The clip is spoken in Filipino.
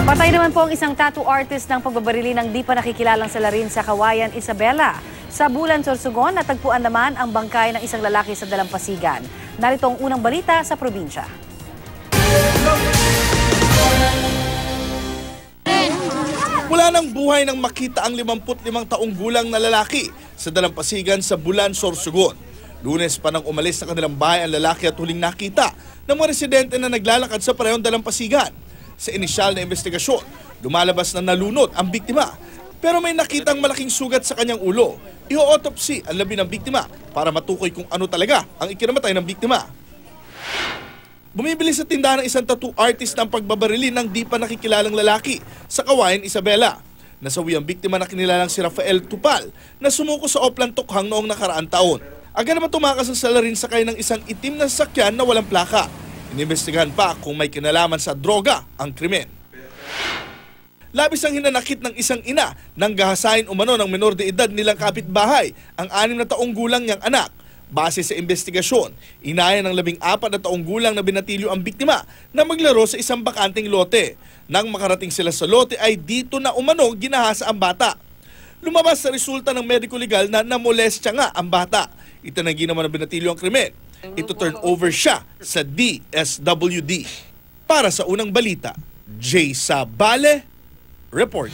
Patay naman po ang isang tattoo artist ng pagbabarili ng di pa nakikilalang salarin sa Kawayan, Isabela. Sa Bulan, Sorsogon, natagpuan naman ang bangkay ng isang lalaki sa Dalampasigan. Narito ang unang balita sa probinsya. Wala nang buhay nang makita ang 55 taong gulang na lalaki sa Dalampasigan sa Bulan, Sorsogon. Lunes pa nang umalis sa kanilang bahay ang lalaki at huling nakita ng mga residente na naglalakad sa parehong Dalampasigan. Sa inisyal na investigasyon, lumalabas na nalunod ang biktima. Pero may nakitang malaking sugat sa kanyang ulo. I-autopsy ang labi ng biktima para matukoy kung ano talaga ang ikinamatay ng biktima. Bumibili sa tindahan ng isang tattoo artist ng pagbabarili ng di pa nakikilalang lalaki sa Kawayan, Isabela. Nasawi ang biktima na kinilalang si Rafael Tupal na sumuko sa Oplan Tokhang noong nakaraang taon. Agad naman tumakas ang salarin sakay ng isang itim na sasakyan na walang plaka. Inimbestigahan pa kung may kinalaman sa droga ang krimen. Labis ang hinanakit ng isang ina nang gahasain umano ng menor de edad nilang kapitbahay ang 6 na taong gulang niyang anak. Base sa investigasyon, inaya ng 14 na taong gulang na binatilyo ang biktima na maglaro sa isang bakanting lote. Nang makarating sila sa lote ay dito na umano ginahasa ang bata. Lumabas sa resulta ng medico legal na namolestya nga ang bata. Itinanggi naman ng binatilyo ang krimen. Ito turn over siya sa DSWD. Para sa unang balita, Jay Sabale, Report.